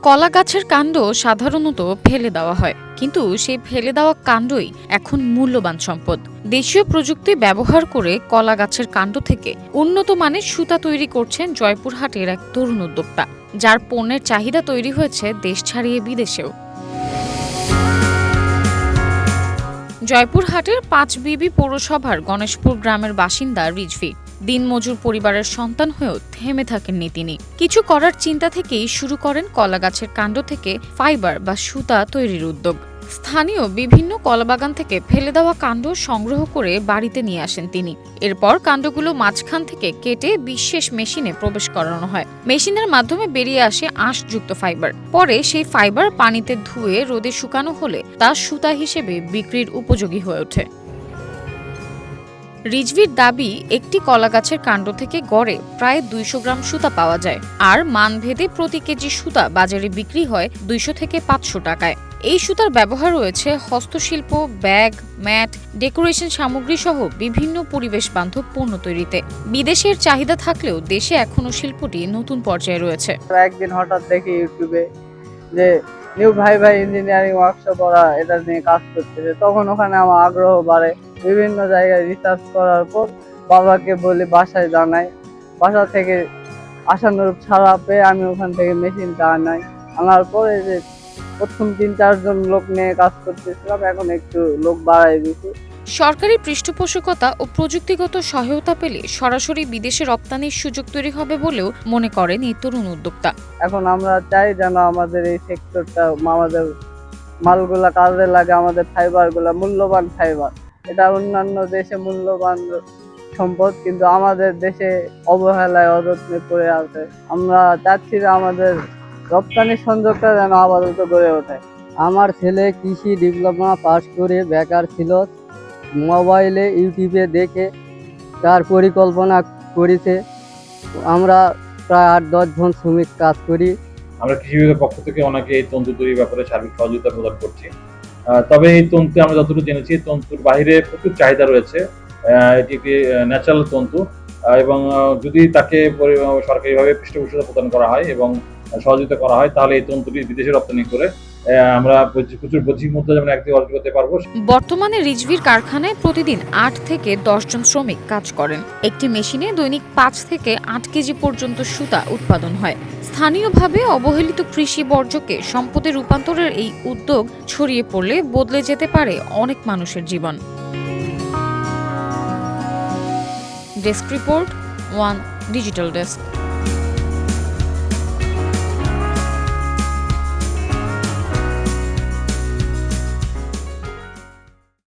কলা গাছের কাণ্ড সাধারণত ফেলে দেওয়া হয়, কিন্তু সেই ফেলে দেওয়া কাণ্ডই এখন মূল্যবান সম্পদ। দেশীয় প্রযুক্তি ব্যবহার করে কলা গাছের কাণ্ড থেকে উন্নত মানের সুতা তৈরি করছেন জয়পুরহাটের এক তরুণ উদ্যোক্তা, যার পণ্যের চাহিদা তৈরি হয়েছে দেশ ছাড়িয়ে বিদেশেও। জয়পুরহাটের পাঁচবিবি পৌরসভার গণেশপুর গ্রামের বাসিন্দা রিজভী দিনমজুর পরিবারের সন্তান হয়েও থেমে থাকেননি তিনি। কিছু করার চিন্তা থেকেই শুরু করেন কলা গাছের কাণ্ড থেকে ফাইবার বা সুতা তৈরির উদ্যোগ। স্থানীয় বিভিন্ন কলাবাগান থেকে ফেলে দেওয়া কাণ্ড সংগ্রহ করে বাড়িতে নিয়ে আসেন তিনি। এরপর কাণ্ডগুলো মাঝখান থেকে কেটে বিশেষ মেশিনে প্রবেশ করানো হয়। মেশিনের মাধ্যমে বেরিয়ে আসে আঁশযুক্ত ফাইবার। পরে সেই ফাইবার পানিতে ধুয়ে রোদে শুকানো হলে তা সুতা হিসেবে বিক্রির উপযোগী হয়ে ওঠে। রিজভীর দাবি, একটি কলা গাছের কাণ্ড থেকে গড়ে প্রায় 200 গ্রাম সুতা পাওয়া যায়, আর মানভেদে প্রতি কেজি সুতা বাজারে বিক্রি হয় 200 থেকে 500 টাকায়। এই সুতার ব্যবহার রয়েছে হস্তশিল্প, ব্যাগ, ম্যাট, ডেকোরেশন সামগ্রী সহ বিভিন্ন পরিবেশ বান্ধব পণ্য তৈরিতে। বিদেশের চাহিদা থাকলেও দেশে এখনো শিল্পটি নতুন পর্যায়ে রয়েছে। একদিন হঠাৎ দেখি ইউটিউবে যে নিউ ভাই ইঞ্জিনিয়ারিং ওয়ার্কশপ ওরা এটা নিয়ে কাজ করতেছে, তখন ওখানে আমার আগ্রহ বাড়ে। বিভিন্ন জায়গায় রিসার্চ করার পর বাবাকে বলি, বাসায় জানাই। বাসা থেকে আশানুরূপ ছাড়া পেয়ে আমি ওখান থেকে মেশিনটা আনার পরে যে প্রথম 3-4 জন লোক নিয়ে কাজ করতেছিলাম, এখন একটু লোক বাড়াই দিয়েছি। সরকারি পৃষ্ঠপোষকতা ও প্রযুক্তিগত সহায়তা পেলে সরাসরি বিদেশে রপ্তানির সুযোগ তৈরি হবে বলেও মনে করেন এই তরুণ উদ্যোক্তা। এখন আমরা চাই যেন আমাদের এই সেক্টরটা, আমাদের মালগুলা কাজে লাগে, আমাদের ফাইবারগুলা মূল্যবান ফাইবার। এটা অন্যান্য দেশে মূল্যবান সম্পদ, কিন্তু আমাদের দেশে অবহেলায় অযত্নে পড়ে আছে। আমরা চাচ্ছি যে আমাদের রপ্তানি সংযোগটা যেন আপাতত গড়ে ওঠে। আমার ছেলে কৃষি ডিপ্লোমা পাস করে বেকার ছিল, মোবাইলে ইউটিউবে দেখে তার পরিকল্পনা করেছে। আমরা প্রায় 8-10 জন শ্রমিক কাজ করি। আমরা কৃষি বিভাগের পক্ষ থেকে অনেকে এই তন্তু তৈরির ব্যাপারে সার্বিক সহযোগিতা প্রদান করছি। তবে এই তন্তু আমরা যতটুকু জেনেছি, তন্তুর বাইরে প্রচুর চাহিদা রয়েছে। এটি একটি ন্যাচারাল তন্তু, এবং যদি তাকে সরকারিভাবে পৃষ্ঠপোষকতা প্রদান করা হয় এবং সহযোগিতা করা হয়, তাহলে এই তন্তুটি বিদেশে রপ্তানি করে আমরা প্রচুর বৈদেশিক মুদ্রা যেমন একদিকে অর্জন করতে পারবো। বর্তমানে রিজভীর কারখানায় প্রতিদিন 8 থেকে 10 জন শ্রমিক কাজ করেন। একটি মেশিনে দৈনিক 5 থেকে 8 কেজি পর্যন্ত সুতা উৎপাদন হয়। স্থানীয়ভাবে অবহেলিত কৃষি বর্জ্যকে সম্পদে রূপান্তরের এই উদ্যোগ ছড়িয়ে পড়লে বদলে যেতে পারে অনেক মানুষের জীবন। Desk report, one digital desk.